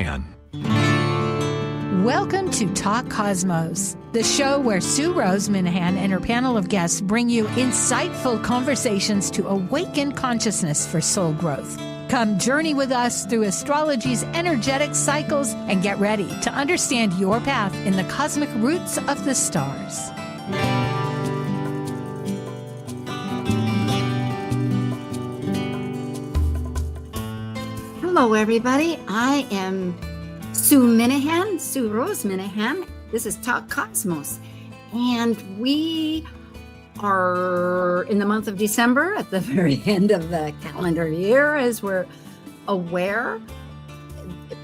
sueminahan. Welcome to Talk Cosmos, the show where sueroseminahan and her panel of guests bring you insightful conversations to awaken consciousness for soul growth. Come journey with us through astrology's energetic cycles and get ready to understand your path in the cosmic roots of the stars. Hello, everybody. I am sueroseminahan. This is Talk Cosmos. And we are in the month of December at the very end of the calendar year, as we're aware.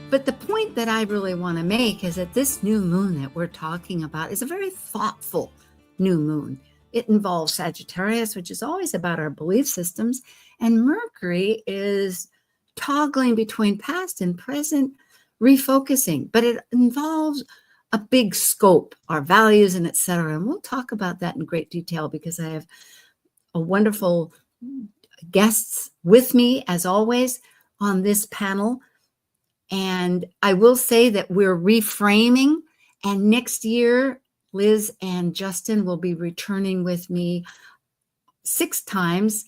But the point that I really want to make is that this new moon that we're talking about is a very thoughtful new moon. It involves Sagittarius, which is always about our belief systems, and Mercury is toggling between past and present, refocusing, but it involves a big scope, our values and etc. And we'll talk about that in great detail because I have a wonderful guests with me, as always, on this panel. And I will say that we're reframing, and next year, Liz and Justin will be returning with me 6 times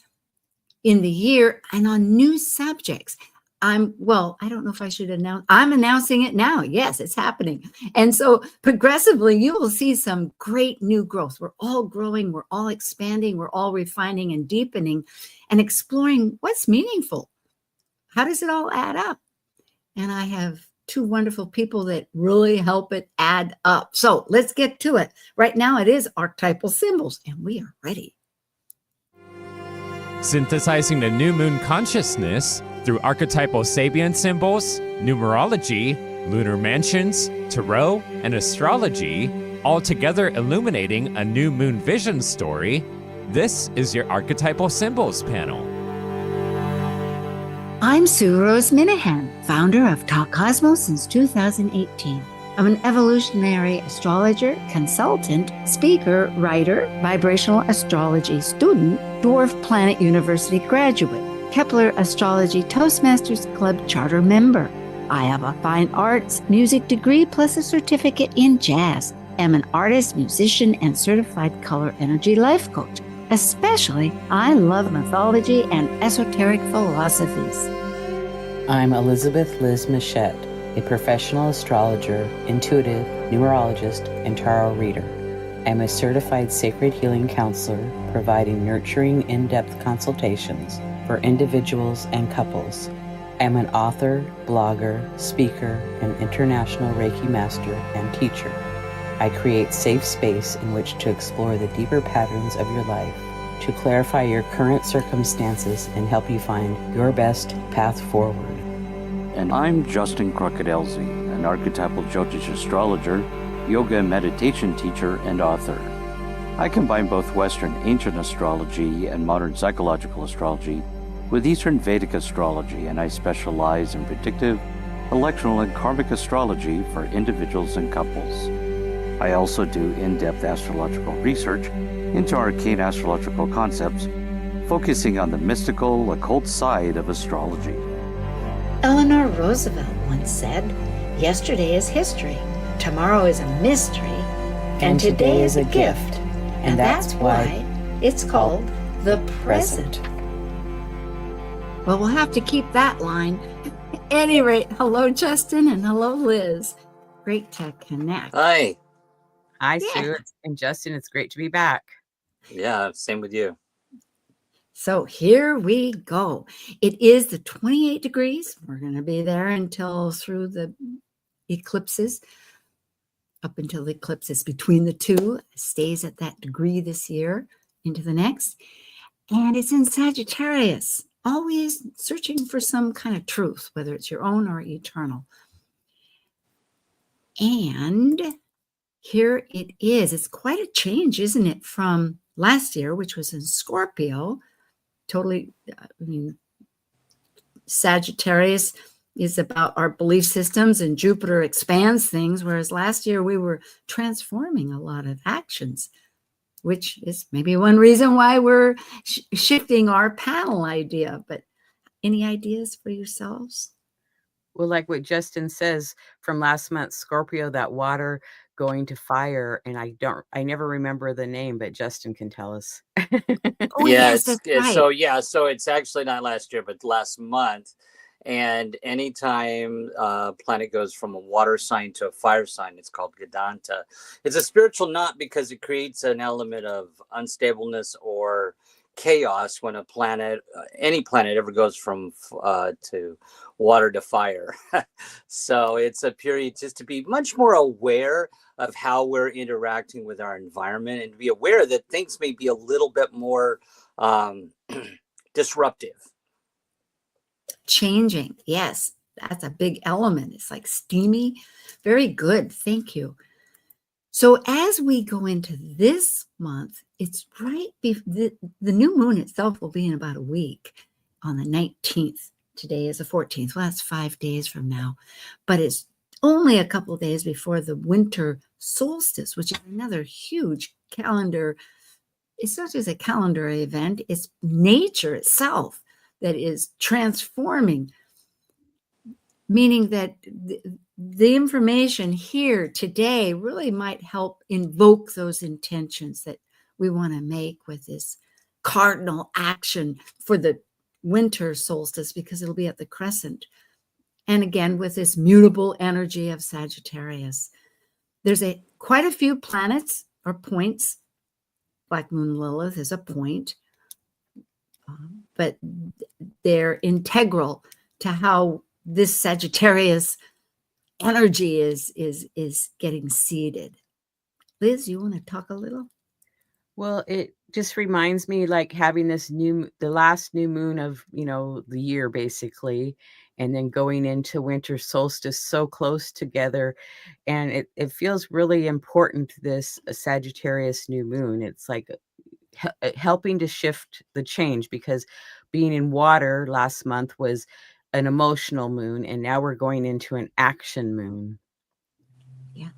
in the year and on new subjects. I don't know if I should announce. I'm announcing it now. Yes, it's happening. And so progressively, you will see some great new growth. We're all growing. We're all expanding. We're all refining and deepening and exploring what's meaningful. How does it all add up? And I have 2 wonderful people that really help it add up. So let's get to it. Right now, it is archetypal symbols, and we are ready. Synthesizing the new moon consciousness through archetypal Sabian symbols, numerology, lunar mansions, tarot, and astrology, all together illuminating a new moon vision story. This is your Archetypal Symbols panel. I'm sueroseminahan, founder of Talk Cosmos since 2018. I'm an evolutionary astrologer, consultant, speaker, writer, vibrational astrology student, Dwarf Planet University graduate, Kepler Astrology Toastmasters Club charter member. I have a fine arts music degree plus a certificate in jazz. I'm an artist, musician, and certified color energy life coach. Especially, I love mythology and esoteric philosophies. I'm elizabethlizmuschett, a professional astrologer, intuitive, numerologist, and tarot reader. I'm a certified sacred healing counselor, providing nurturing, in-depth consultations for individuals and couples. I'm an author, blogger, speaker, and international Reiki master and teacher. I create safe space in which to explore the deeper patterns of your life, to clarify your current circumstances and help you find your best path forward. And I'm justincrockettelzie, an archetypal Jyotish astrologer, yoga and meditation teacher, and author. I combine both Western ancient astrology and modern psychological astrology with Eastern Vedic astrology, and I specialize in predictive, electional, and karmic astrology for individuals and couples. I also do in-depth astrological research into arcane astrological concepts, focusing on the mystical, occult side of astrology. Eleanor Roosevelt once said, "Yesterday is history, tomorrow is a mystery, and today is a gift." And that's why it's called the present. Well, we'll have to keep that line. At any rate, hello, Justin, and hello, Liz. Great to connect. Hi. Hi, Sue and Justin. It's great to be back. Yeah, same with you. So here we go. It is the 28 degrees. We're going to be there until through the eclipses, up until the eclipses between the 2. It stays at that degree this year into the next. And it's in Sagittarius, always searching for some kind of truth, whether it's your own or eternal. And here it is. It's quite a change, isn't it, from last year, which was in Scorpio. Totally, Sagittarius is about our belief systems and Jupiter expands things, whereas last year we were transforming a lot of actions, which is maybe one reason why we're shifting our panel idea. But any ideas for yourselves? Well, like what Justin says from last month, Scorpio, that water going to fire, and I never remember the name, but Justin can tell us. Oh, Yeah, yes, that's right. so it's actually not last year, but last month. And anytime planet goes from a water sign to a fire sign, it's called Gadanta. It's a spiritual knot because it creates an element of unstableness or chaos when a planet, any planet, ever goes from to water to fire. So it's a period just to be much more aware of how we're interacting with our environment and to be aware that things may be a little bit more disruptive. Changing. Yes, that's a big element. It's like steamy. Very good. Thank you. So as we go into this month, it's right the new moon itself will be in about a week on the 19th. Today is the 14th. Well, that's 5 days from now, but it's only a couple of days before the winter solstice, which is another huge calendar. It's not just a calendar event, it's nature itself that is transforming, meaning that the information here today really might help invoke those intentions that we want to make with this cardinal action for the winter solstice, because it'll be at the crescent. And again, with this mutable energy of Sagittarius, there's quite a few planets or points. Black Moon Lilith is a point, but they're integral to how this Sagittarius energy is getting seeded. Liz, you want to talk a little? Well, it just reminds me like having the last new moon of, the year basically, and then going into winter solstice so close together. And it feels really important, this Sagittarius new moon. It's like helping to shift the change, because being in water last month was an emotional moon, and now we're going into an action moon. Yeah.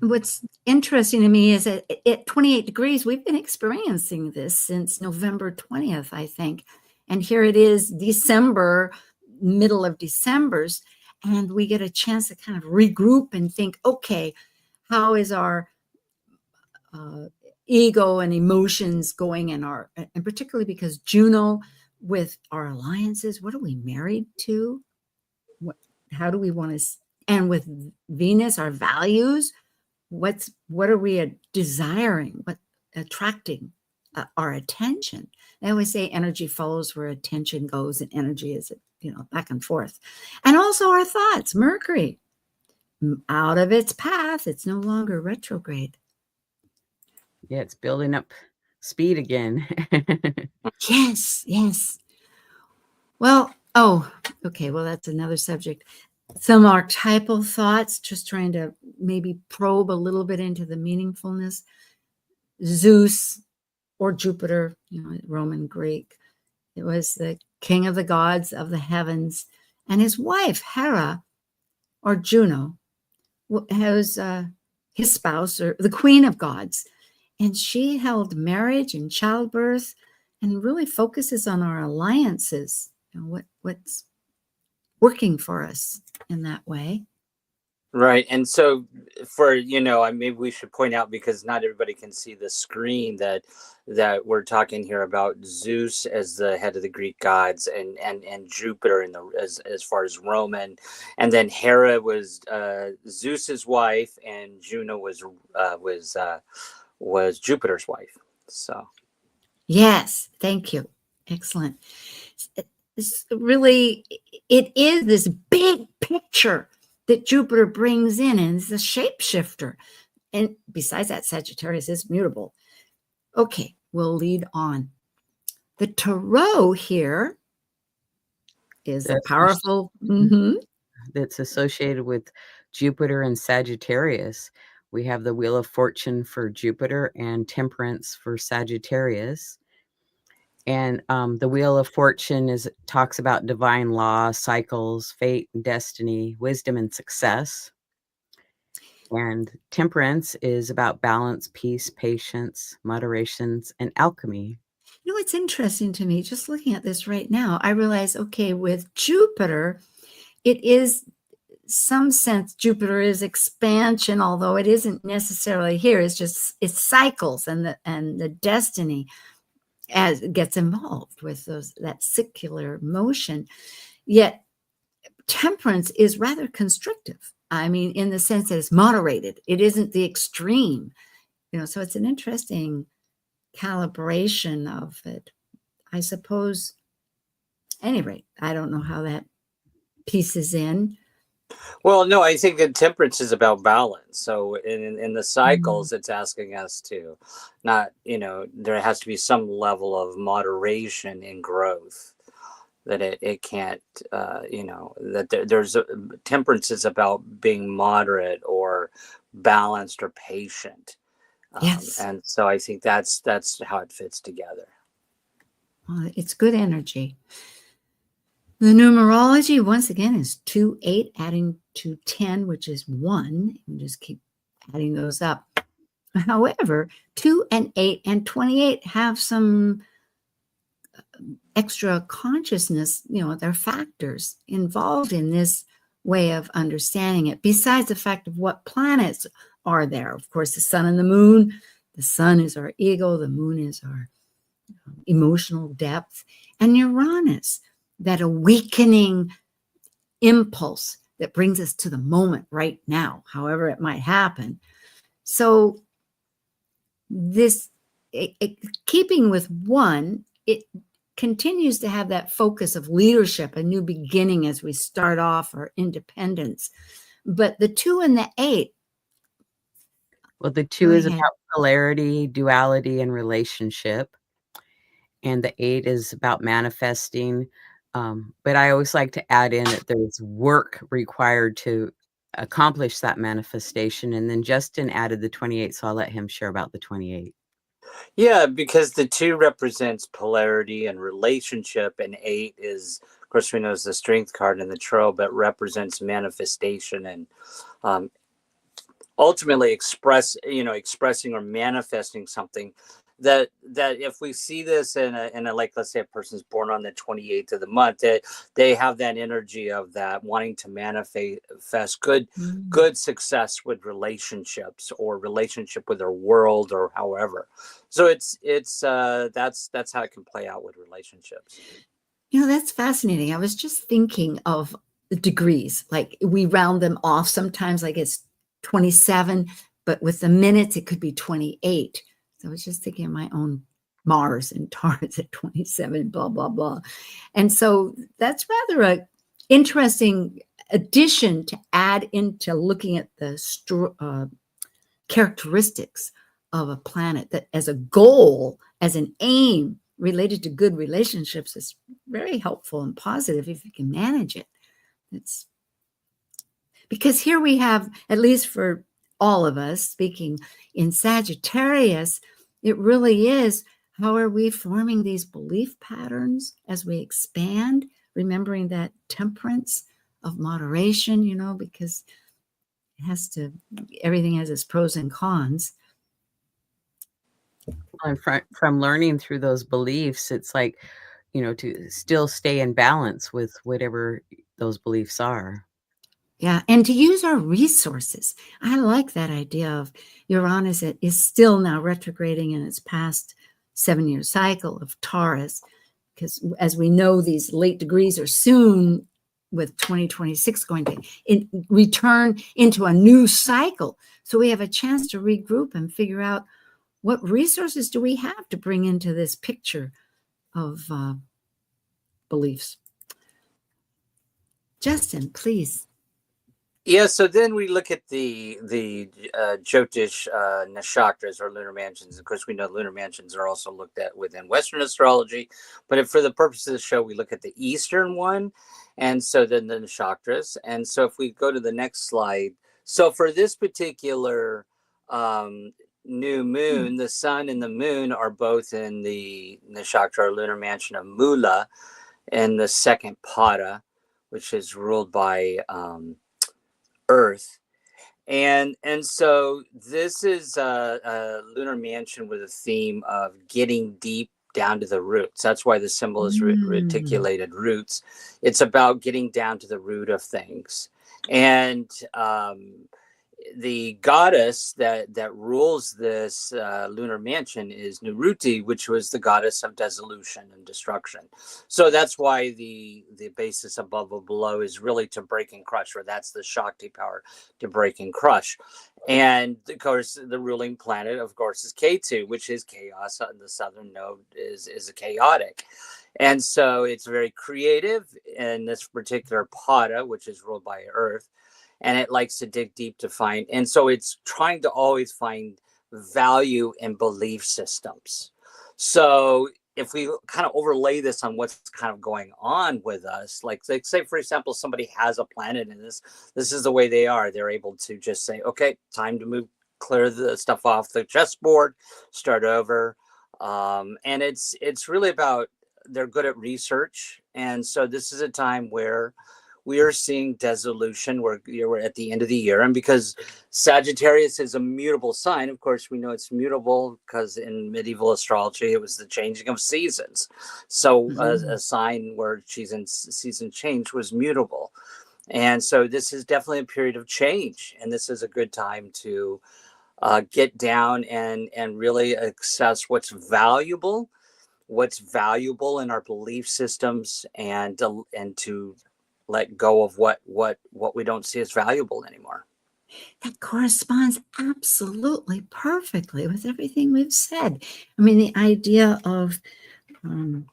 What's interesting to me is that at 28 degrees, we've been experiencing this since November 20th, I think. And here it is, December, middle of December's, and we get a chance to kind of regroup and think, okay, how is our ego and emotions going and particularly because Juno with our alliances, what are we married to? How do we want to, and with Venus, our values, what are we desiring, what attracting our attention? I always say energy follows where attention goes, and energy is, back and forth. And also our thoughts, Mercury, out of its path, it's no longer retrograde. Yeah, it's building up speed again. Yes. Well, okay. Well, that's another subject. Some archetypal thoughts, just trying to maybe probe a little bit into the meaningfulness. Zeus or Jupiter, Roman Greek. It was the king of the gods of the heavens. And his wife, Hera, or Juno, was his spouse, or the queen of gods. And she held marriage and childbirth and really focuses on our alliances and what's working for us in that way. Right. And so for, maybe we should point out, because not everybody can see the screen, that we're talking here about Zeus as the head of the Greek gods, and Jupiter as far as Roman. And then Hera was Zeus's wife, and Juno was Jupiter's wife. So yes, thank you. Excellent. It's really, it is this big picture that Jupiter brings in, and it's a shapeshifter. And besides that, Sagittarius is mutable. Okay, we'll lead on. The tarot here is a powerful. That's associated with Jupiter and Sagittarius. We have the Wheel of Fortune for Jupiter and Temperance for Sagittarius. And the Wheel of Fortune talks about divine law, cycles, fate and destiny, wisdom and success. And Temperance is about balance, peace, patience, moderations, and alchemy. It's interesting to me, just looking at this right now, I realize, okay, with Jupiter, it is some sense Jupiter is expansion, although it isn't necessarily here. It's just it cycles, and the destiny as it gets involved with that circular motion. Yet temperance is rather constrictive. I mean, in the sense that it's moderated. It isn't the extreme, so it's an interesting calibration of it, I suppose. At any rate, I don't know how that pieces in. Well, no, I think that temperance is about balance. So in the cycles, it's asking us to not, there has to be some level of moderation in growth, that it can't, that there's temperance is about being moderate or balanced or patient. Yes. And so I think that's how it fits together. Well, it's good energy. The numerology, once again, is 2, 8, adding to 10, which is 1. And just keep adding those up. However, 2 and 8 and 28 have some extra consciousness, they're factors involved in this way of understanding it, besides the fact of what planets are there. Of course, the sun and the moon. The sun is our ego. The moon is our emotional depth. And Uranus, that awakening impulse that brings us to the moment right now, however it might happen. So this, keeping with 1, it continues to have that focus of leadership, a new beginning as we start off our independence. But the 2 and the 8. Well, the 2 is about polarity, duality, and relationship. And the 8 is about manifesting. But I always like to add in that there's work required to accomplish that manifestation. And then Justin added the 28, so I'll let him share about the 28. Yeah, because the 2 represents polarity and relationship, and 8 is, of course, we know is the strength card in the tarot, but represents manifestation and ultimately expressing or manifesting something. That if we see this in a like, let's say a person's born on the 28th of the month, that they have that energy of that wanting to manifest good success with relationships or relationship with their world or however. So it's that's how it can play out with relationships. That's fascinating. I was just thinking of the degrees, like we round them off sometimes, like it's 27, but with the minutes it could be 28. I was just thinking of my own Mars and Taurus at 27, blah, blah, blah. And so that's rather an interesting addition to add into looking at the characteristics of a planet, that as a goal, as an aim related to good relationships, is very helpful and positive if you can manage it. It's because here we have, at least for all of us, speaking in Sagittarius, it really is, how are we forming these belief patterns as we expand, remembering that temperance of moderation, because everything has its pros and cons. And from learning through those beliefs, it's like, to still stay in balance with whatever those beliefs are. Yeah, and to use our resources. I like that idea of Uranus is still now retrograding in its past 7-year cycle of Taurus, because as we know, these late degrees are soon, with 2026 going to return into a new cycle. So we have a chance to regroup and figure out what resources do we have to bring into this picture of beliefs. Justin, please. Yeah, so then we look at the Jyotish Nakshatras or lunar mansions. Of course, we know lunar mansions are also looked at within Western astrology, but for the purpose of the show, we look at the Eastern one, and so then the Nakshatras. And so if we go to the next slide, so for this particular new moon, the sun and the moon are both in the Nakshatra or lunar mansion of Mula, and the second Pada, which is ruled by Earth. And so this is a lunar mansion with a theme of getting deep down to the roots. That's why the symbol is reticulated roots. It's about getting down to the root of things. And the goddess that rules this lunar mansion is Nuruti, which was the goddess of dissolution and destruction. So that's why the basis above or below is really to break and crush, or that's the Shakti power, to break and crush. And of course, the ruling planet, of course, is Ketu, which is chaos. The southern node is a chaotic. And so it's very creative in this particular pada, which is ruled by Earth. And it likes to dig deep to find. And so it's trying to always find value in belief systems. So if we kind of overlay this on what's kind of going on with us, like say, for example, somebody has a planet in this is the way they are. They're able to just say, okay, time to move, clear the stuff off the chessboard, start over. And it's really about, they're good at research. And so this is a time where we are seeing dissolution. We're at the end of the year. And because Sagittarius is a mutable sign, of course, we know it's mutable because in medieval astrology, it was the changing of seasons. So a sign where season change was mutable. And so this is definitely a period of change. And this is a good time to get down and really assess what's valuable in our belief systems, and to let go of what we don't see as valuable anymore. That corresponds absolutely perfectly with everything we've said. I mean, the idea of the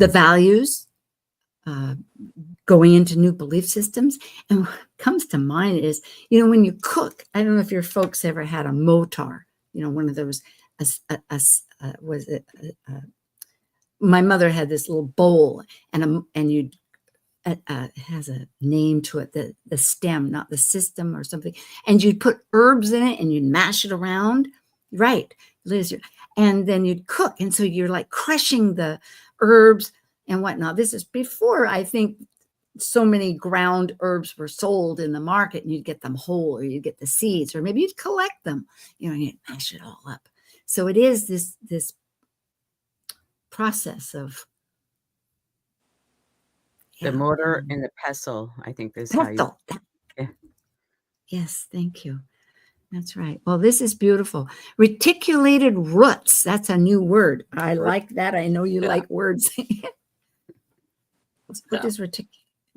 values, going into new belief systems. And what comes to mind is, when you cook, I don't know if your folks ever had a motar, one of those, my mother had this little bowl, and you'd, it has a name to it, the stem, not the system or something. And you'd put herbs in it and you'd mash it around. Right, Liz. And then you'd cook. And so you're like crushing the herbs and whatnot. This is before, I think, so many ground herbs were sold in the market, and you'd get them whole, or you'd get the seeds, or maybe you'd collect them, and you'd mash it all up. So it is this process of the mortar and the pestle, I think this is how you. Yeah. Yes, thank you. That's right. Well, this is beautiful. Reticulated roots. That's a new word. I like that. I know you like words. What is reticulated?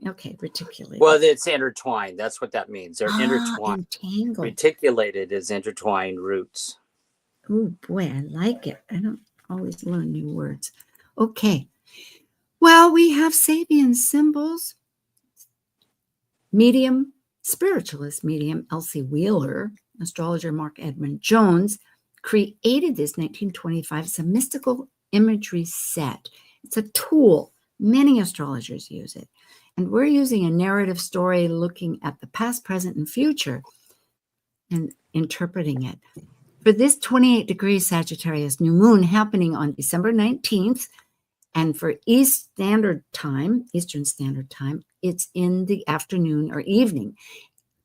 Okay, reticulated. Well, it's intertwined. That's what that means. They're intertwined. Entangled. Reticulated is intertwined roots. Oh boy, I like it. I don't always learn new words. Okay. Well, we have Sabian Symbols. Medium, spiritualist medium Elsie Wheeler, astrologer Mark Edmund Jones, created this 1925. It's a mystical imagery set. It's a tool. Many astrologers use it. And we're using a narrative story looking at the past, present, and future and interpreting it. For this 28 degree Sagittarius New Moon happening on December 19th, and for Eastern Standard Time, it's in the afternoon or evening,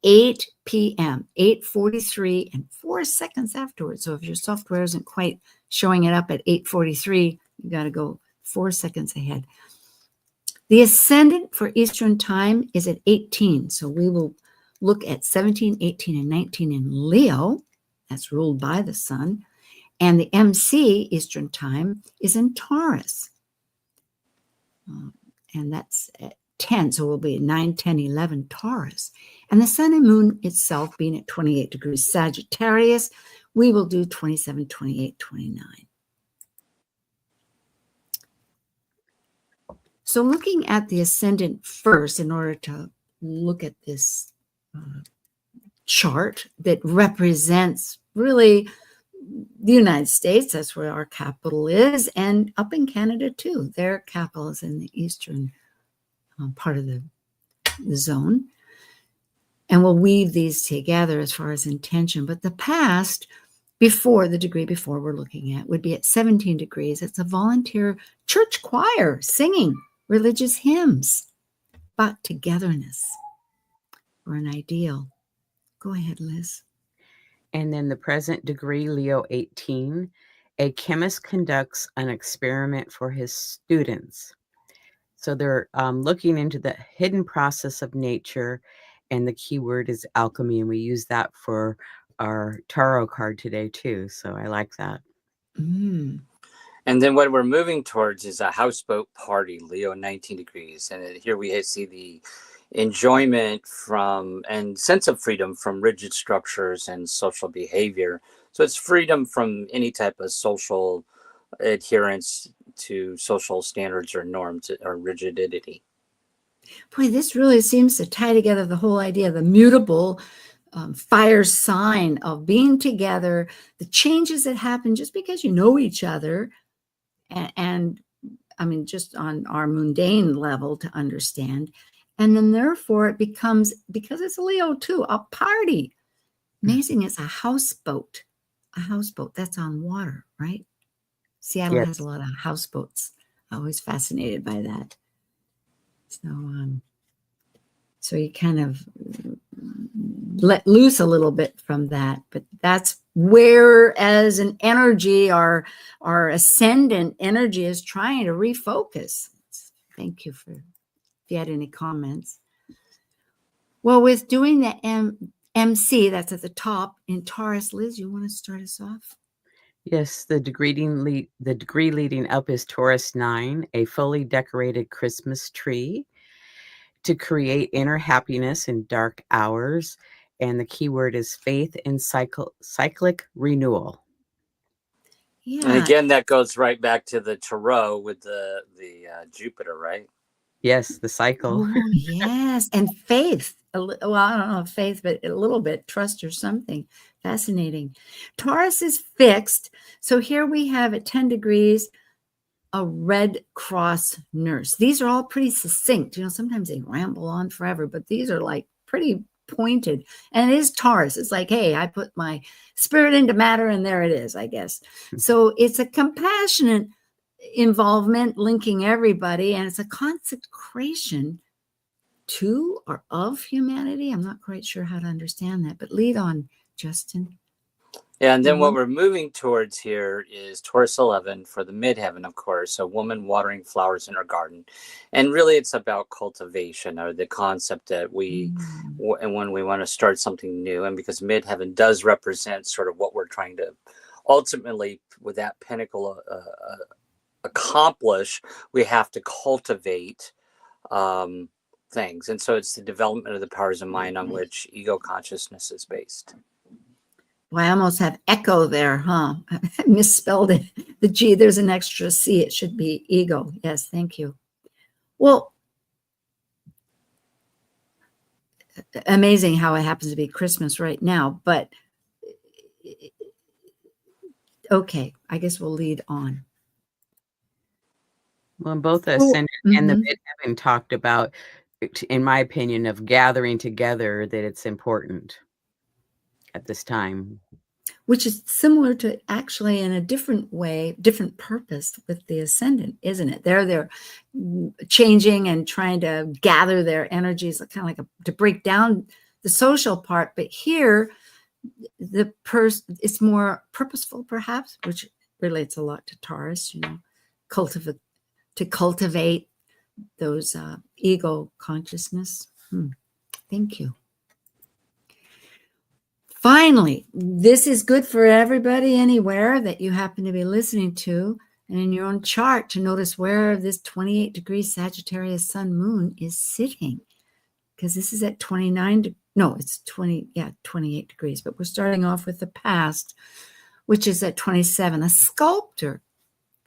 8 p.m., 8:43, and 4 seconds afterwards. So if your software isn't quite showing it up at 8:43, you got to go 4 seconds ahead. The ascendant for Eastern Time is at 18. So we will look at 17, 18, and 19 in Leo. That's ruled by the sun. And the MC, Eastern Time, is in Taurus. And that's at 10. So we'll be at 9, 10, 11 Taurus. And the sun and moon itself being at 28 degrees Sagittarius, we will do 27, 28, 29. So looking at the ascendant first, in order to look at this chart that represents really the United States, that's where our capital is, and up in Canada too. Their capital is in the eastern part of the zone. And we'll weave these together as far as intention. But the past, before the degree before we're looking at, would be at 17 degrees. It's a volunteer church choir singing religious hymns about togetherness or an ideal. Go ahead, Liz. And then the present degree, Leo 18, A chemist conducts an experiment for his students. So they're looking into the hidden process of nature, and the key word is alchemy, and we use that for our tarot card today too. So I like that. Mm. And then what we're moving towards is a houseboat party, Leo 19 degrees. And here we see the enjoyment from and sense of freedom from rigid structures and social behavior. So it's freedom from any type of social adherence to social standards or norms or rigidity. Boy, this really seems to tie together the whole idea of the mutable fire sign of being together, the changes that happen just because you know each other. And I mean, just on our mundane level to understand. And then therefore it becomes, because it's Leo too, a party. Amazing. It's a houseboat. A houseboat that's on water, right? Seattle Yes. has a lot of houseboats. Always fascinated by that. So you kind of let loose a little bit from that, but that's where, as an energy, our ascendant energy is trying to refocus. Thank you for if you had any comments. Well, with doing the MC, that's at the top in Taurus, Liz, you want to start us off? Yes, the degree leading up is Taurus 9, a fully decorated Christmas tree to create inner happiness in dark hours. And the key word is faith and cyclic renewal. Yeah. And again, that goes right back to the Tarot with the Jupiter, right? Yes, the cycle. Oh, yes. And faith. Well, I don't know if faith, but a little bit trust or something. Fascinating. Taurus is fixed. So here we have at 10 degrees, a Red Cross nurse. These are all pretty succinct. You know, sometimes they ramble on forever, but these are like pretty pointed. And it is Taurus. It's like, hey, I put my spirit into matter and there it is, I guess. So it's a compassionate involvement, linking everybody, and it's a consecration to or of humanity. I'm not quite sure how to understand that, but lead on, Justin. Yeah, and then what we're moving towards here is Taurus 11 for the midheaven, of course, a woman watering flowers in her garden. And really it's about cultivation, or the concept that and when we want to start something new, and because midheaven does represent sort of what we're trying to ultimately, with that pinnacle, accomplish, we have to cultivate things. And so it's the development of the powers of mind on which ego consciousness is based. Well, I almost have echo there, huh? I misspelled it. The G, there's an extra C. It should be ego. Yes, thank you. Well, amazing how it happens to be Christmas right now, but okay, I guess we'll lead on. Well, both the ascendant and the midheaven talked about, in my opinion, of gathering together, that it's important at this time. Which is similar to, actually, in a different way, different purpose with the ascendant, isn't it? They're changing and trying to gather their energies, kind of like to break down the social part. But here, it's more purposeful, perhaps, which relates a lot to Taurus, you know, to cultivate those ego consciousness. Thank you. Finally, this is good for everybody anywhere that you happen to be listening to, and in your own chart to notice where this 28 degree Sagittarius Sun Moon is sitting, because this is at 28 degrees, but we're starting off with the past, which is at 27. A sculptor,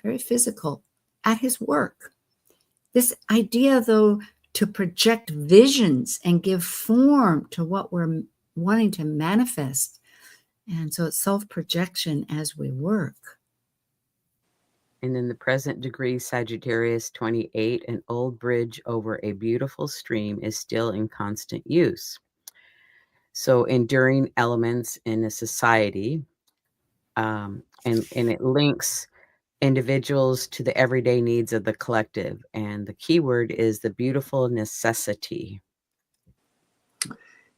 very physical, at his work. This idea, though, to project visions and give form to what we're wanting to manifest. And so it's self-projection as we work. And in the present degree, Sagittarius 28, an old bridge over a beautiful stream is still in constant use. So enduring elements in a society, and it links individuals to the everyday needs of the collective. And the key word is the beautiful necessity.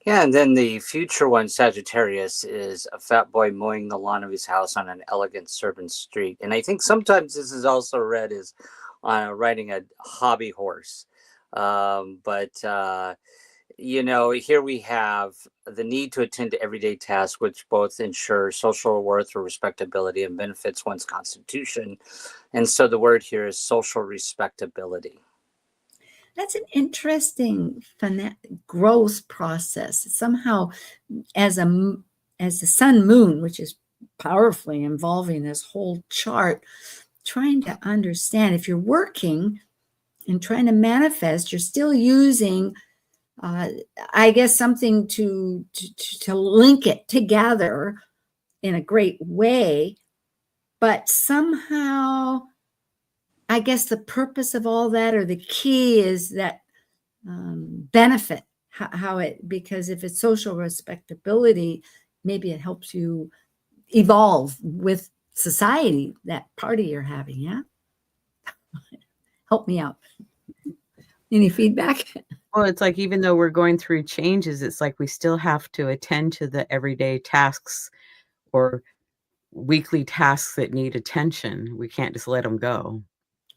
Yeah, and then the future one, Sagittarius, is a fat boy mowing the lawn of his house on an elegant servant street. And I think sometimes this is also read as riding a hobby horse. But here we have the need to attend to everyday tasks, which both ensure social worth or respectability and benefits one's constitution. And so the word here is social respectability. That's an interesting growth process. Somehow, as the sun moon, which is powerfully involving this whole chart, trying to understand if you're working and trying to manifest, you're still using, I guess, something to link it together in a great way, but somehow, I guess the purpose of all that, or the key, is that benefit, because if it's social respectability, maybe it helps you evolve with society, that party you're having. Yeah. Help me out. Any feedback? Well, it's like, even though we're going through changes, it's like we still have to attend to the everyday tasks or weekly tasks that need attention. We can't just let them go.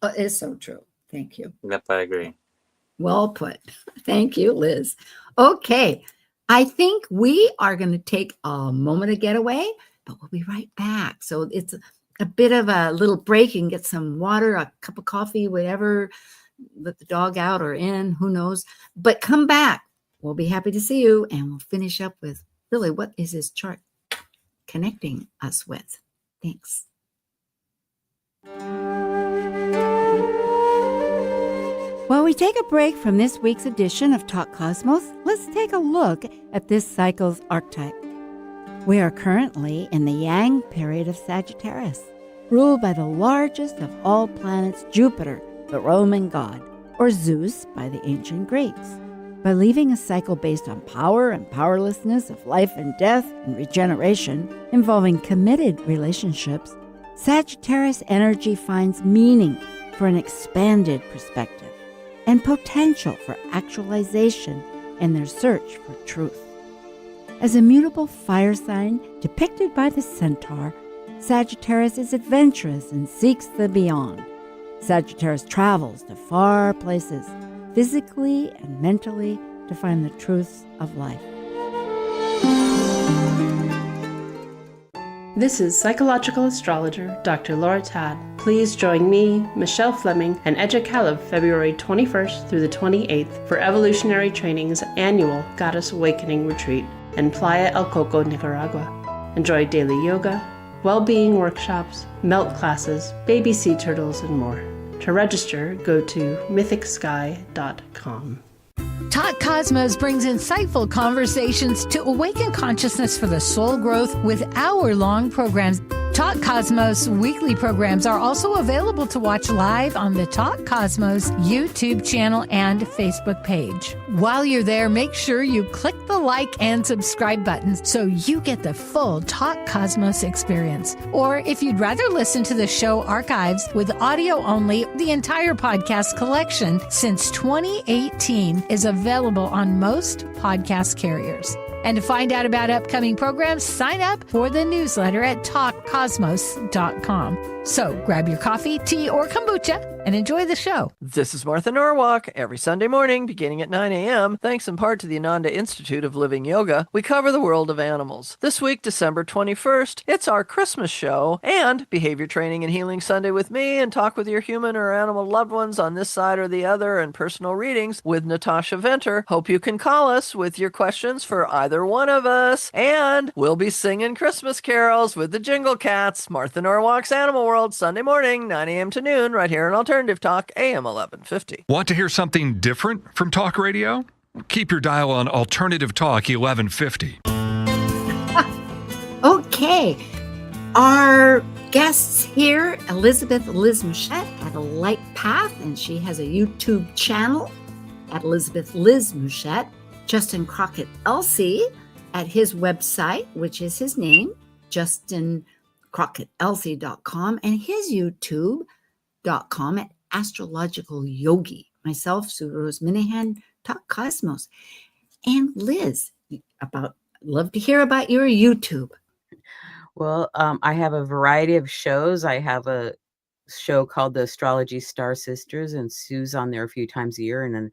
Oh, it's so true. Thank you. Yep, I agree. Well put. Thank you, Liz. Okay. I think we are going to take a moment to get away, but we'll be right back. So it's a bit of a little break. You can get some water, a cup of coffee, whatever, let the dog out or in, who knows. But come back. We'll be happy to see you, and we'll finish up with really what is this chart connecting us with. Thanks. While we take a break from this week's edition of Talk Cosmos, let's take a look at this cycle's archetype. We are currently in the Yang period of Sagittarius, ruled by the largest of all planets, Jupiter, the Roman god, or Zeus by the ancient Greeks. By leaving a cycle based on power and powerlessness, of life and death and regeneration, involving committed relationships, Sagittarius energy finds meaning for an expanded perspective and potential for actualization in their search for truth. As a mutable fire sign depicted by the centaur, Sagittarius is adventurous and seeks the beyond. Sagittarius travels to far places, physically and mentally, to find the truths of life. This is psychological astrologer Dr. Laura Todd. Please join me, Michelle Fleming, and Edja Caleb February 21st through the 28th for Evolutionary Training's annual Goddess Awakening Retreat in Playa El Coco, Nicaragua. Enjoy daily yoga, well-being workshops, melt classes, baby sea turtles, and more. To register, go to mythicsky.com. Talk Cosmos brings insightful conversations to awaken consciousness for the soul growth with hour-long programs. Talk Cosmos weekly programs are also available to watch live on the Talk Cosmos YouTube channel and Facebook page. While you're there, make sure you click the like and subscribe buttons so you get the full Talk Cosmos experience. Or if you'd rather listen to the show archives with audio only, the entire podcast collection since 2018 is available on most podcast carriers. And to find out about upcoming programs, sign up for the newsletter at talkcosmos.com. So grab your coffee, tea, or kombucha and enjoy the show. This is Martha Norwalk. Every Sunday morning, beginning at 9 a.m., thanks in part to the Ananda Institute of Living Yoga, we cover the world of animals. This week, December 21st, it's our Christmas show and Behavior Training and Healing Sunday with me, and talk with your human or animal loved ones on this side or the other, and personal readings with Natasha Venter. Hope you can call us with your questions for either one of us. And we'll be singing Christmas carols with the Jingle Cats. Martha Norwalk's Animal World, Sunday morning, 9 a.m. to noon, right here on Alternative Talk, AM 1150. Want to hear something different from talk radio? Keep your dial on Alternative Talk 1150. Okay. Our guests here, elizabethlizmuschett at A Light Path, and she has a YouTube channel at elizabethlizmuschett. Justincrockettelzie at his website, which is his name, justincrockettelzie.com, and his YouTube.com at astrological yogi. Myself, sueroseminahan, talk cosmos. And Liz, love to hear about your YouTube. Well, I have a variety of shows. I have a show called the Astrology Star Sisters, and Sue's on there a few times a year, and a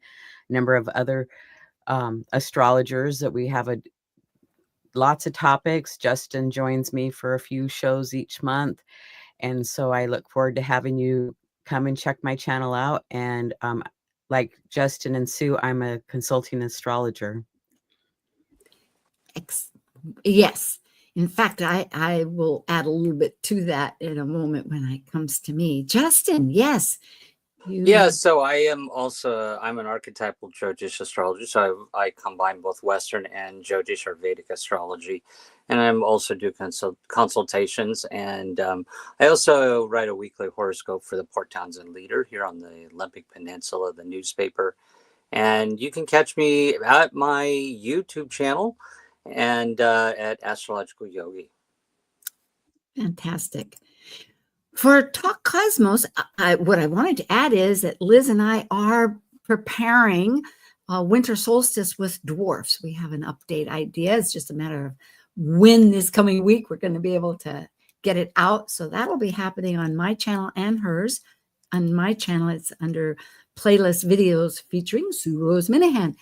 number of other astrologers that we have lots of topics. Justin joins me for a few shows each month. And so I look forward to having you come and check my channel out. And like Justin and Sue, I'm a consulting astrologer. Yes. In fact, I will add a little bit to that in a moment when it comes to me. Justin, yes. So I'm an archetypal Jyotish astrologer. So I combine both Western and Jyotish or Vedic astrology. And I also do consultations. And I also write a weekly horoscope for the Port Townsend Leader here on the Olympic Peninsula, the newspaper. And you can catch me at my YouTube channel and at Astrological Yogi. Fantastic. For Talk Cosmos, what I wanted to add is that Liz and I are preparing winter solstice with dwarfs. We have an update idea. It's just a matter of when this coming week we're going to be able to get it out. So that'll be happening on my channel and hers. On my channel, it's under playlist videos featuring Sueroseminahan.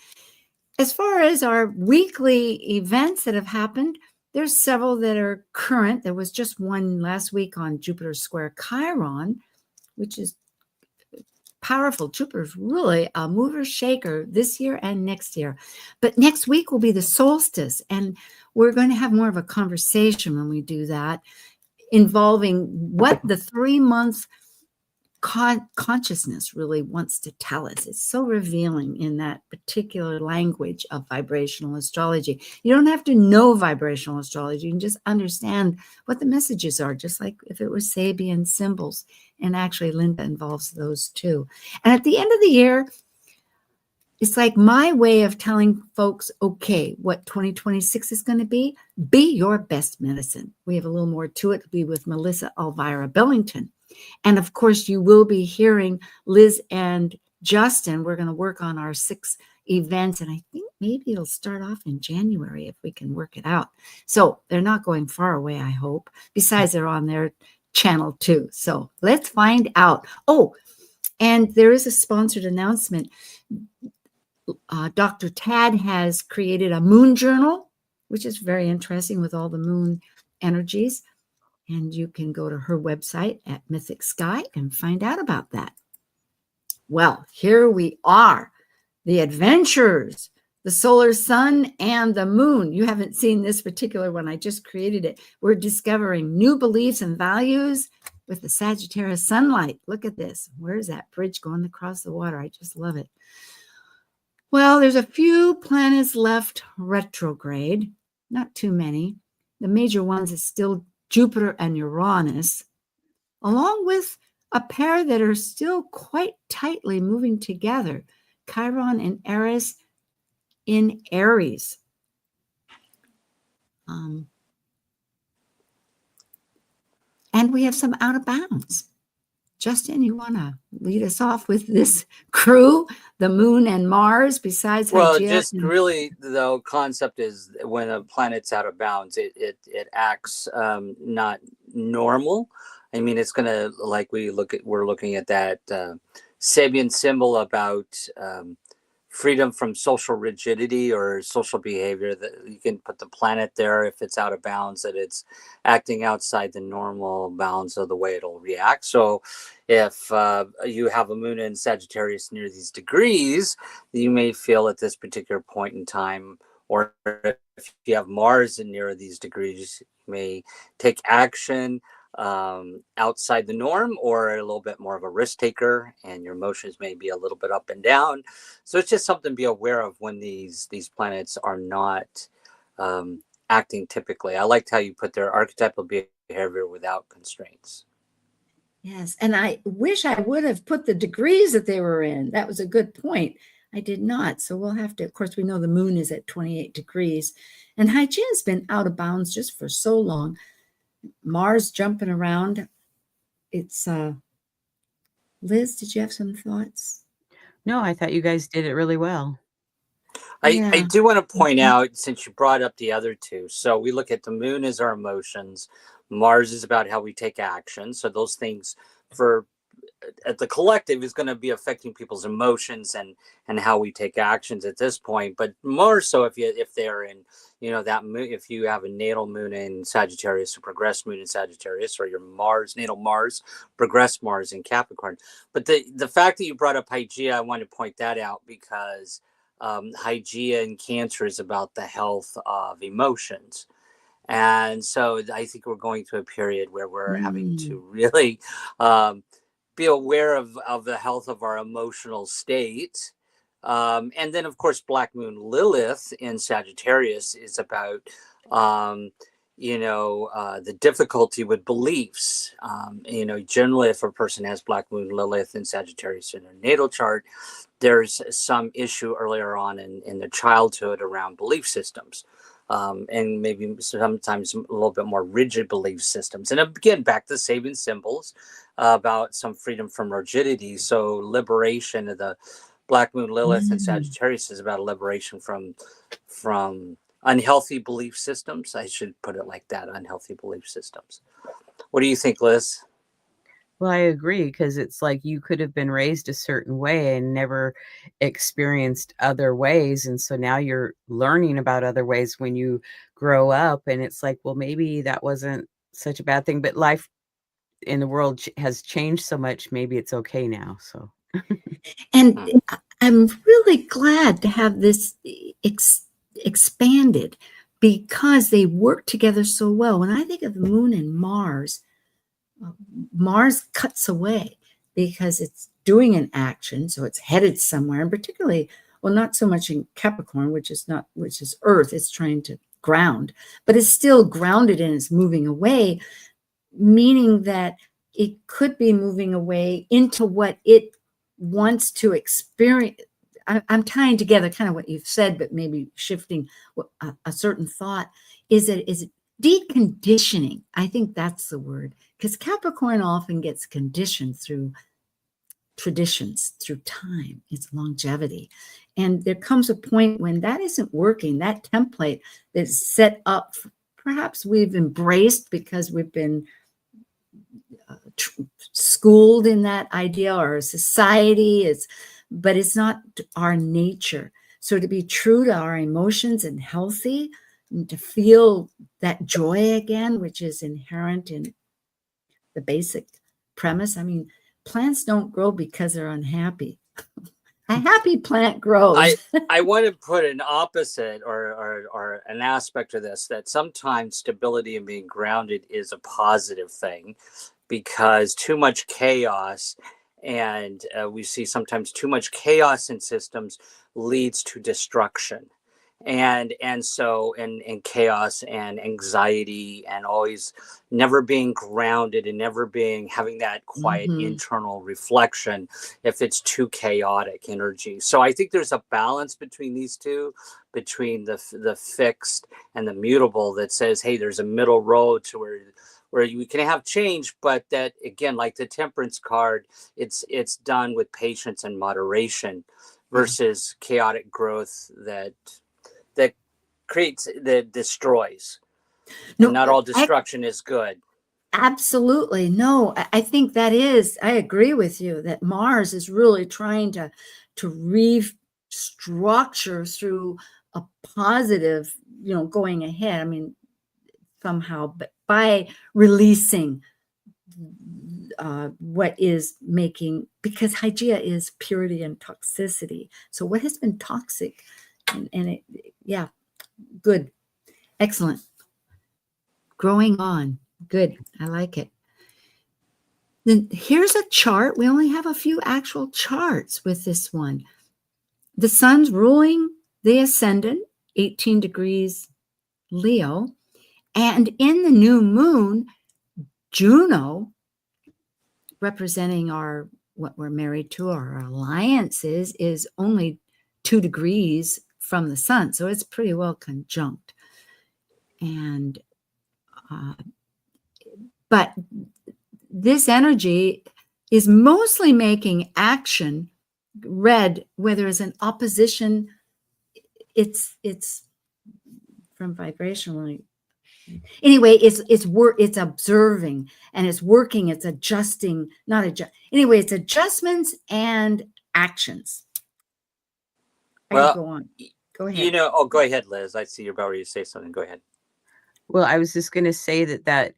As far as our weekly events that have happened, there's several that are current. There was just one last week on Jupiter square Chiron, which is powerful. Jupiter's really a mover shaker this year and next year. But next week will be the solstice, and we're going to have more of a conversation when we do that, involving what the 3-month consciousness really wants to tell us. It's so revealing in that particular language of vibrational astrology. You don't have to know vibrational astrology. You can just understand what the messages are, just like if it was Sabian Symbols. And actually, Linda involves those too. And at the end of the year, it's like my way of telling folks, okay, what 2026 is going to be your best medicine. We have a little more to it. It'll be with Melissa Elvira Billington. And of course, you will be hearing Liz and Justin. We're going to work on our 6 events. And I think maybe it'll start off in January if we can work it out. So they're not going far away, I hope. Besides, they're on their channel too. So let's find out. Oh, and there is a sponsored announcement. Dr. Tad has created a moon journal, which is very interesting with all the moon energies. And you can go to her website at Mythic Sky and find out about that. Well, here we are. The adventures, the solar sun and the moon. You haven't seen this particular one. I just created it. We're discovering new beliefs and values with the Sagittarius sunlight. Look at this. Where's that bridge going across the water? I just love it. Well, there's a few planets left retrograde. Not too many. The major ones is still Jupiter and Uranus, along with a pair that are still quite tightly moving together, Chiron and Eris in Eris. And we have some out of bounds. Justin, you want to lead us off with this crew, the moon and Mars, besides just really the concept is when a planet's out of bounds, it acts not normal. I mean, it's gonna, like we're looking at that Sabian symbol about freedom from social rigidity or social behavior, that you can put the planet there if it's out of bounds, that it's acting outside the normal bounds of the way it'll react. So if you have a moon in Sagittarius near these degrees, you may feel at this particular point in time, or if you have Mars near these degrees, you may take action outside the norm, or a little bit more of a risk taker, and your emotions may be a little bit up and down. So it's just something to be aware of when these planets are not acting typically. I liked how you put their archetypal behavior without constraints. Yes, and I wish I would have put the degrees that they were in. That was a good point. I did not. So we'll have to, of course, we know the moon is at 28 degrees, and Hygien's been out of bounds just for so long. Mars jumping around. It's Liz, did you have some thoughts? No, I thought you guys did it really well. I do want to point out, since you brought up the other two, so we look at the moon as our emotions, Mars is about how we take action. So those things for at the collective is going to be affecting people's emotions and how we take actions at this point. But more so if they're in, you know, that moon, if you have a natal moon in Sagittarius, a progressed moon in Sagittarius, or your natal Mars, progressed Mars in Capricorn. But the fact that you brought up Hygeia, I want to point that out because Hygeia in Cancer is about the health of emotions. And so I think we're going through a period where we're having to really be aware of the health of our emotional state. And then, of course, Black Moon Lilith in Sagittarius is about, the difficulty with beliefs. Generally, if a person has Black Moon Lilith in Sagittarius in their natal chart, there's some issue earlier on in their childhood around belief systems. And maybe sometimes a little bit more rigid belief systems. And again, back to Sabian Symbols about some freedom from rigidity. So liberation of the Black Moon Lilith and Sagittarius is about a liberation from unhealthy belief systems. I should put it like that, unhealthy belief systems. What do you think, Liz? Well, I agree, because it's like you could have been raised a certain way and never experienced other ways. And so now you're learning about other ways when you grow up. And it's like, well, maybe that wasn't such a bad thing, but life in the world has changed so much. Maybe it's okay now. So, And I'm really glad to have this expanded because they work together so well. When I think of the moon and Mars cuts away because it's doing an action, so it's headed somewhere, and particularly, well, not so much in Capricorn, which is Earth. It's trying to ground, but it's still grounded and it's moving away, meaning that it could be moving away into what it wants to experience. I'm tying together kind of what you've said, but maybe shifting a certain thought. Is it deconditioning? I think that's the word, because Capricorn often gets conditioned through traditions, through time, its longevity. And there comes a point when that isn't working. That template that's set up, perhaps we've embraced because we've been schooled in that idea, or a society but it's not our nature. So to be true to our emotions and healthy, and to feel that joy again, which is inherent in the basic premise. I mean, plants don't grow because they're unhappy. A happy plant grows. I want to put an opposite or an aspect of this, that sometimes stability and being grounded is a positive thing, because too much chaos, and we see sometimes too much chaos in systems leads to destruction. And so chaos and anxiety and always never being grounded and never having that quiet internal reflection if it's too chaotic energy. So I think there's a balance between these two, between the fixed and the mutable, that says, hey, there's a middle road to where you can have change, but that, again, like the Temperance card, it's done with patience and moderation versus chaotic growth that destroys. No, not all destruction is good. Absolutely. No, I think I agree with you that Mars is really trying to restructure through a positive, going ahead. I mean, somehow, but by releasing what is making, because Hygeia is purity and toxicity. So what has been toxic, and it, good, excellent, growing on, good. I like it. Then here's a chart. We only have a few actual charts with this one. The sun's ruling the ascendant, 18 degrees Leo. And in the new moon, Juno, representing what we're married to, our alliances, is only 2 degrees from the sun. So it's pretty well conjunct. And, but this energy is mostly making action red, where there is an opposition it's from vibrationally. Anyway, it's observing and it's working, it's adjusting, not adjust. Anyway, it's adjustments and actions. I Well, could go on. Go ahead. Go ahead, Liz. I see you're about ready to say something. Go ahead. Well, I was just going to say that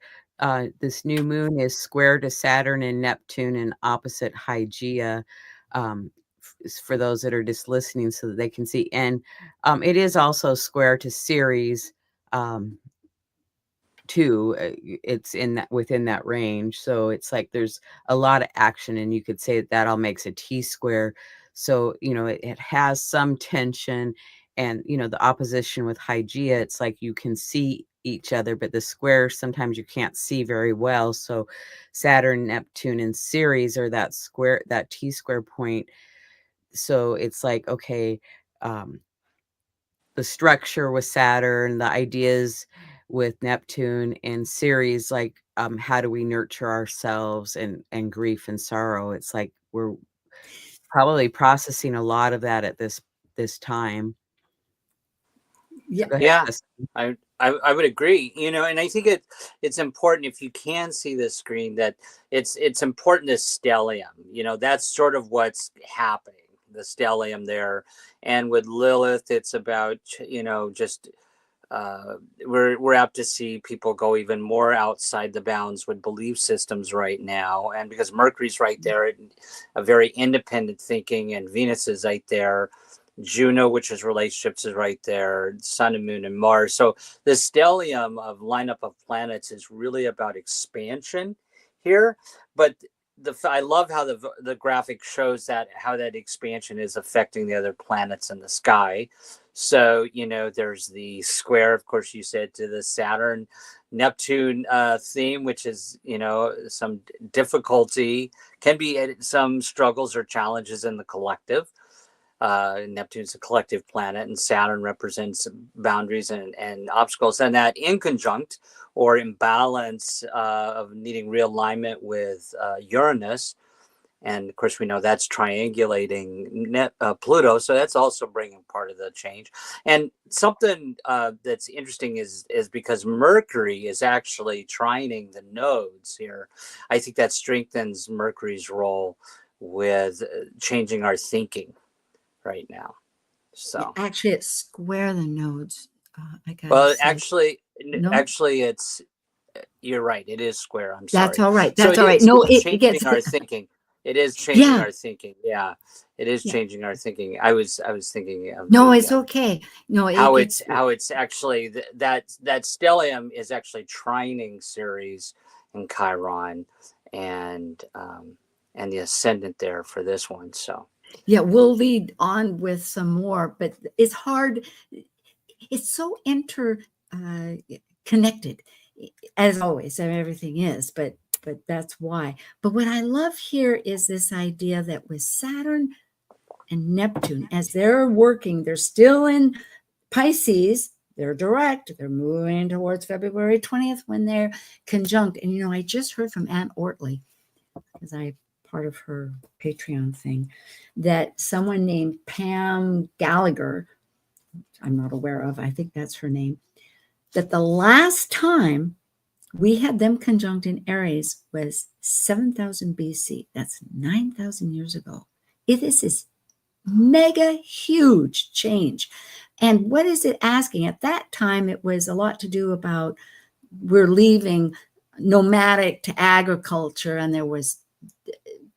this new moon is square to Saturn and Neptune and opposite Hygeia, for those that are just listening so that they can see. And it is also square to Ceres, too. It's within that range. So it's like there's a lot of action, and you could say that all makes a T square. So, it has some tension, and, the opposition with Hygeia, it's like you can see each other, but the square sometimes you can't see very well. So Saturn, Neptune, and Ceres are that T square point. So it's like, okay, the structure with Saturn, the ideas with Neptune, and Ceres, like, how do we nurture ourselves and grief and sorrow? It's like we're probably processing a lot of that at this time. Yeah. Go ahead, Yeah, Justin. I would agree. And I think it's important, if you can see the screen, that it's important to stellium. That's sort of what's happening. The stellium there, and with Lilith, it's about just we're apt to see people go even more outside the bounds with belief systems right now, and because Mercury's right there, a very independent thinking, and Venus is right there. Juno, which is relationships, is right there. Sun and Moon and Mars. So the stellium of lineup of planets is really about expansion here. But I love how the graphic shows how that expansion is affecting the other planets in the sky. So, there's the square, of course, you said, to the Saturn Neptune theme, which is, some difficulty, can be some struggles or challenges in the collective. Neptune's a collective planet, and Saturn represents boundaries and obstacles, and that in conjunct or imbalance of needing realignment with Uranus. And of course, we know that's triangulating Pluto, so that's also bringing part of the change. And something that's interesting is because Mercury is actually trining the nodes here, I think that strengthens Mercury's role with changing our thinking right now. So actually, it's square the nodes. Actually, it's, you're right. It is square. I'm sorry. That's all right. That's all right. No, it gets our thinking. It is changing our thinking. Yeah, it is changing our thinking. I was thinking of it's okay. No, how it's actually that stellium is actually trining Ceres and Chiron, and the ascendant there for this one. So yeah, we'll lead on with some more, but it's hard. It's so connected, as always. Everything is, but that's why. But what I love here is this idea that with Saturn and Neptune, as they're working, they're still in Pisces. They're direct. They're moving towards February 20th when they're conjunct. And I just heard from Aunt Ortley, because I part of her Patreon thing, that someone named Pam Gallagher, I'm not aware of, I think that's her name, that the last time we had them conjunct in Eris was 7,000 BC. That's 9,000 years ago. This is mega huge change. And what is it asking? At that time, it was a lot to do about we're leaving nomadic to agriculture, and there was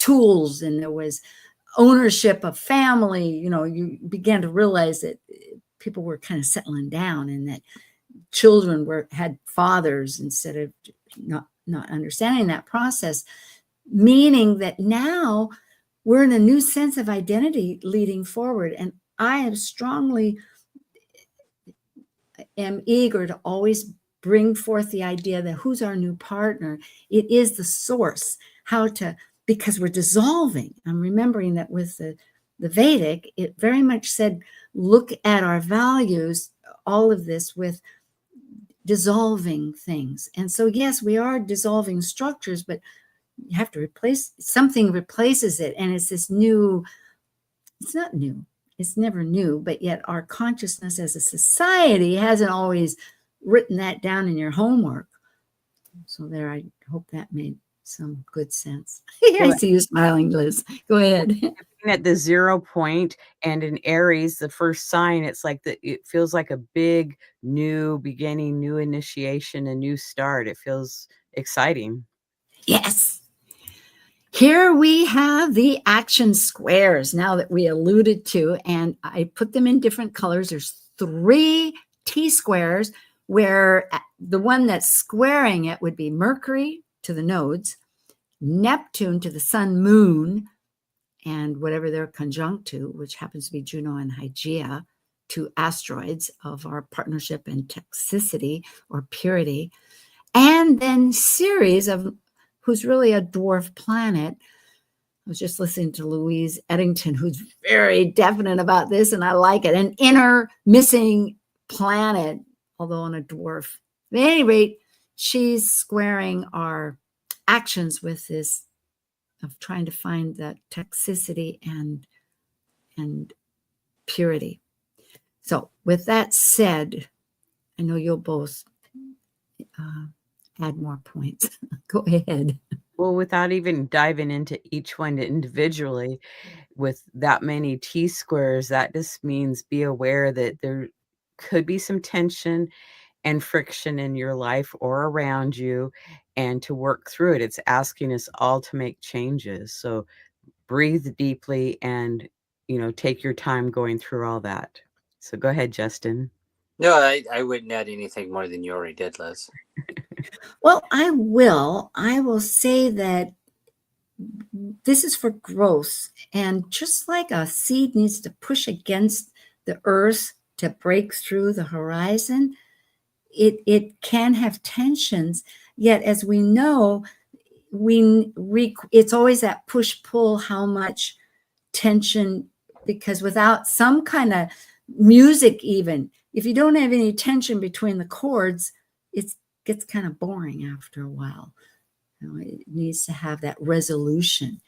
tools, and there was ownership of family. You began to realize that people were kind of settling down, and that children had fathers instead of not understanding that process, meaning that now we're in a new sense of identity leading forward. And I am eager to always bring forth the idea that who's our new partner? It is the source, because we're dissolving. I'm remembering that with the Vedic, it very much said, look at our values, all of this with dissolving things. And so, yes, we are dissolving structures, but you have to something replaces it. And it's this new, it's not new. it's never new, but yet our consciousness as a society hasn't always written that down in your homework. So there, I hope that made some good sense. I see you smiling, Liz. Go ahead. At the 0 point, and in Eris, the first sign, it's like it feels like a big new beginning, new initiation, a new start. It feels exciting. Yes. Here we have the action squares now that we alluded to, and I put them in different colors. There's 3 T-squares where the one that's squaring it would be Mercury to the nodes, Neptune to the sun, moon, and whatever they're conjunct to, which happens to be Juno and Hygeia, 2 asteroids of our partnership and toxicity or purity. And then Ceres, who's really a dwarf planet. I was just listening to Louise Eddington, who's very definite about this, and I like it. An inner missing planet, although on a dwarf. At any rate, she's squaring our actions with this of trying to find that toxicity and purity. So with that said, I know you'll both add more points. Go ahead. Well, without even diving into each one individually, with that many T-squares, that just means be aware that there could be some tension and friction in your life or around you, and to work through it. It's asking us all to make changes. So breathe deeply and, take your time going through all that. So go ahead, Justin. No, I wouldn't add anything more than you already did, Liz. Well, I will say that this is for growth. And just like a seed needs to push against the earth to break through the horizon, it can have tensions. Yet, as we know, it's always that push-pull, how much tension, because without some kind of music, even if you don't have any tension between the chords, it gets kind of boring after a while. It needs to have that resolution.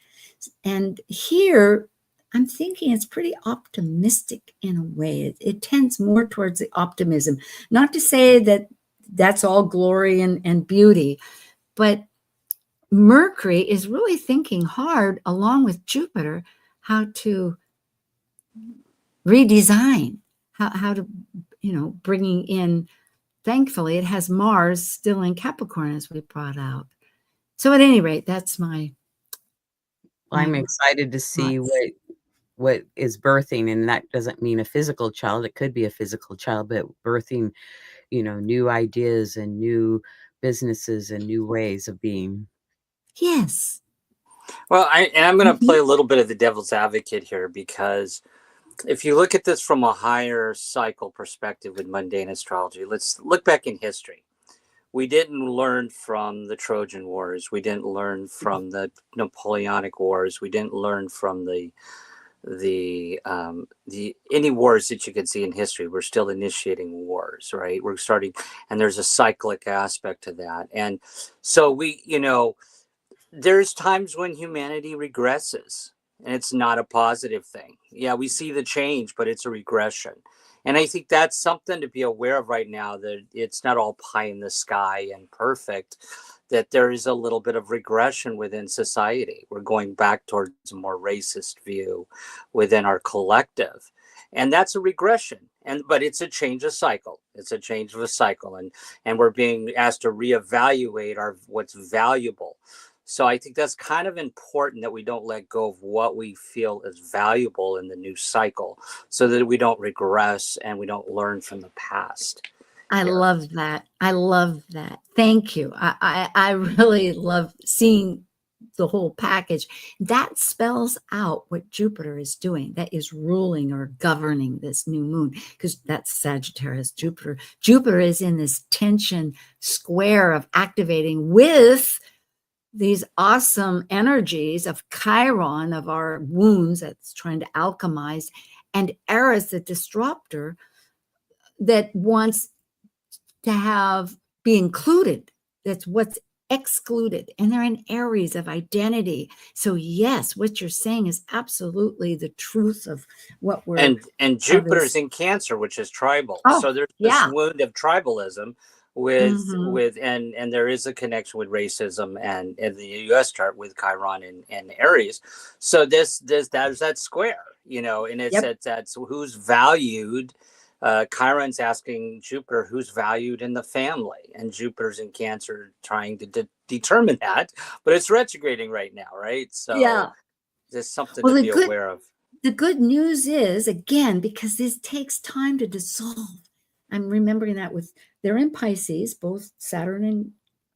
And here, I'm thinking it's pretty optimistic in a way. It tends more towards the optimism. Not to say that that's all glory and beauty, but Mercury is really thinking hard, along with Jupiter, how to redesign, how to, bringing in, thankfully, it has Mars still in Capricorn, as we brought out. So at any rate, that's my I'm excited to see what is birthing, and that doesn't mean a physical child. It could be a physical child, but birthing, new ideas and new businesses and new ways of being. Yes. Well, I'm going to play a little bit of the devil's advocate here, because if you look at this from a higher cycle perspective with mundane astrology, let's look back in history. We didn't learn from the Trojan Wars. We didn't learn from the Napoleonic Wars. We didn't learn from the any wars that you could see in history. We're still initiating wars, right? We're starting, and there's a cyclic aspect to that. And so there's times when humanity regresses, and it's not a positive thing. Yeah, we see the change, but it's a regression. And I think that's something to be aware of right now, that it's not all pie in the sky and perfect, that there is a little bit of regression within society. We're going back towards a more racist view within our collective. And that's a regression. But it's a change of cycle. It's a change of a cycle. And we're being asked to reevaluate what's valuable. So I think that's kind of important, that we don't let go of what we feel is valuable in the new cycle, so that we don't regress and we don't learn from the past. I love that. I love that. Thank you. I really love seeing the whole package. That spells out what Jupiter is doing. That is ruling or governing this new moon, because that's Sagittarius Jupiter. Jupiter is in this tension square of activating with these awesome energies of Chiron, of our wounds, that's trying to alchemize, and Eris, the disruptor, that wants to be included. That's what's excluded, and they're in Aries of identity. So yes, what you're saying is absolutely the truth of what we're and Jupiter's in Cancer, which is tribal. Oh, So there's this yeah. wound of tribalism with Mhm. and there is a connection with racism and in the US chart with Chiron and Aries. So there's that square, and Yep. that's who's valued. Chiron's asking Jupiter who's valued in the family, and Jupiter's in Cancer trying to determine that, but it's retrograding right now, right? So Yeah. there's something Well, to be aware of. the good news is, again, because this takes time to dissolve. I'm remembering that they're in Pisces, both Saturn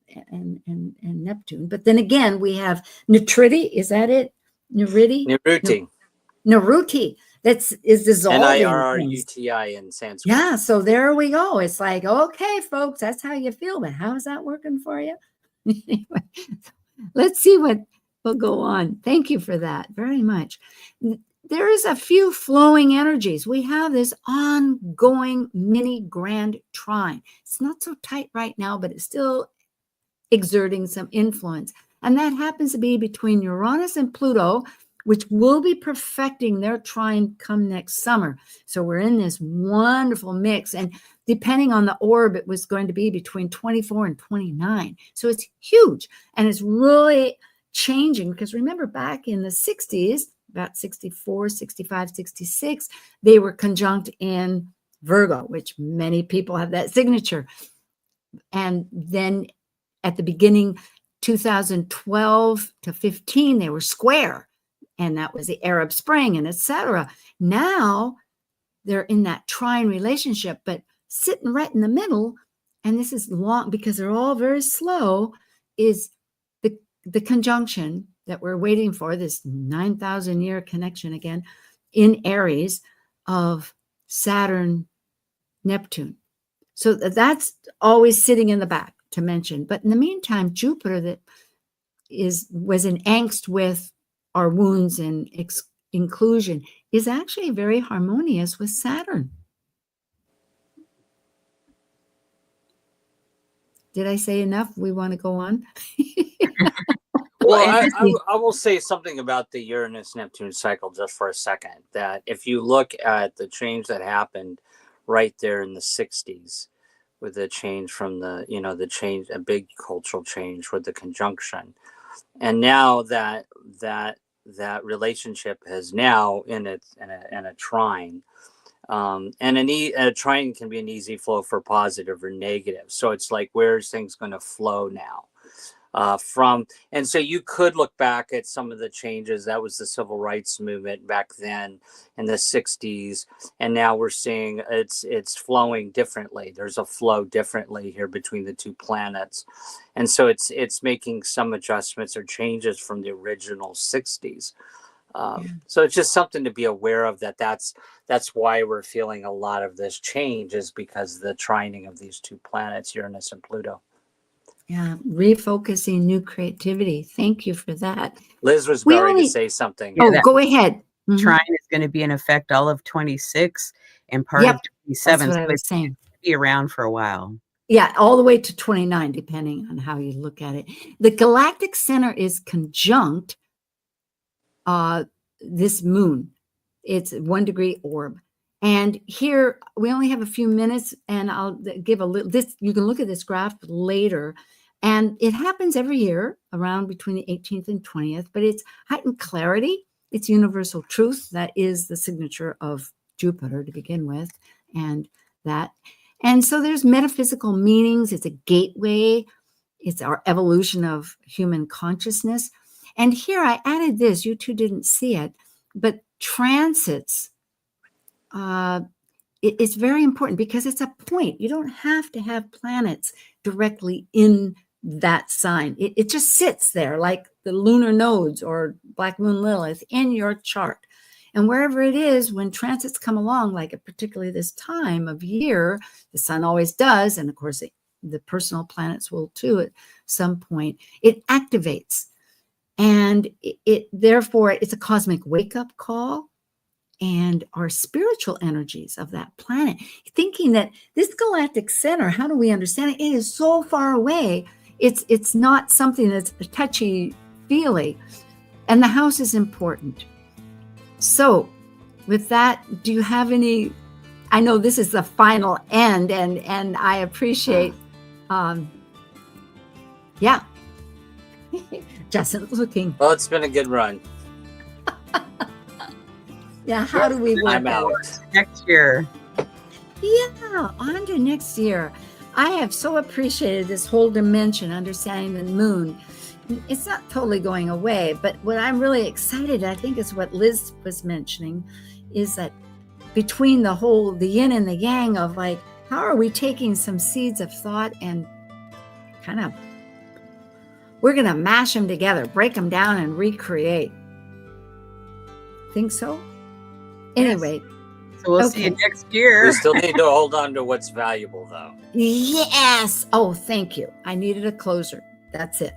and Neptune. But then again, we have Nitriti. Is that it? Niriti? Niruti. Niruti. Is dissolving things. Nirruti in Sanskrit. Yeah, so there we go. It's like, okay, folks, that's how you feel, but how is that working for you? Anyway, let's see what will go on. Thank you for that very much. There is a few flowing energies. We have this ongoing mini grand trine. It's not so tight right now, but it's still exerting some influence. And that happens to be between Uranus and Pluto, which will be perfecting their trine come next summer. So we're in this wonderful mix. And depending on the orb, it was going to be between 24 and 29. So it's huge. And it's really changing because remember back in the 60s, about 64, 65, 66, they were conjunct in Virgo, which many people have that signature. And then at the beginning, 2012 to 15, they were square. And that was the Arab Spring and etc. Now they're in that trine relationship, but sitting right in the middle, and this is long because they're all very slow, is the conjunction that we're waiting for, this 9,000 year connection again in Aries of Saturn, Neptune. So that's always sitting in the back to mention. But in the meantime, Jupiter that was in angst with our wounds and inclusion is actually very harmonious with Saturn. Did I say enough? We want to go on? Well, I will say something about the Uranus-Neptune cycle just for a second, that if you look at the change that happened right there in the 60s with the change from the change, a big cultural change with the conjunction. And now that relationship is now in a trine. And a trine can be an easy flow for positive or negative. So it's like, where's things going to flow now? And so you could look back at some of the changes. That was the civil rights movement back then in the 60s. And now we're seeing it's flowing differently. There's a flow differently here between the two planets. And so it's making some adjustments or changes from the original 60s. So it's just something to be aware of, that's why we're feeling a lot of this change, is because of the trining of these two planets, Uranus and Pluto. Yeah, refocusing new creativity. Thank you for that. Liz was going to say something. Oh, go ahead. Trine is going to be in effect all of 26 and part of 27. That's what I was saying. Be around for a while. Yeah, all the way to 29, depending on how you look at it. The galactic center is conjunct this moon. It's 1 degree orb. And here we only have a few minutes, and I'll give a little, you can look at this graph later. And it happens every year around between the 18th and 20th, but it's heightened clarity. It's universal truth. That is the signature of Jupiter to begin with. And so there's metaphysical meanings. It's a gateway. It's our evolution of human consciousness. And here I added this, you two didn't see it, but transits, it's very important because it's a point. You don't have to have planets directly in that sign. It just sits there like the lunar nodes or Black Moon Lilith in your chart. And wherever it is, when transits come along, like particularly this time of year, the sun always does, and of course the personal planets will too at some point, it activates. And therefore, it's a cosmic wake-up call. And our spiritual energies of that planet, thinking that this galactic center, how do we understand it? It is so far away. It's not something that's touchy-feely. And the house is important. So with that, do you have any, I know this is the final end, and I appreciate, yeah. Justin's looking. Well, it's been a good run. Yeah, how do we work I'm out. Next year. Yeah, on to next year. I have so appreciated this whole dimension, understanding the moon. It's not totally going away, but what I'm really excited, I think, is what Liz was mentioning, is that between the yin and the yang of like, how are we taking some seeds of thought and kind of, we're going to mash them together, break them down and recreate. Think so? Anyway. So we'll see you next year. We still need to hold on to what's valuable, though. Yes. Oh, thank you. I needed a closer. That's it.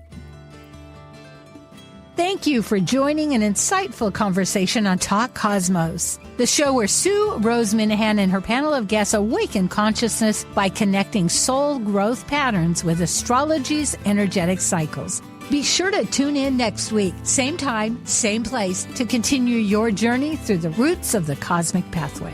Thank you for joining an insightful conversation on Talk Cosmos, the show where Sueroseminahan and her panel of guests awaken consciousness by connecting soul growth patterns with astrology's energetic cycles. Be sure to tune in next week, same time, same place, to continue your journey through the roots of the cosmic pathway.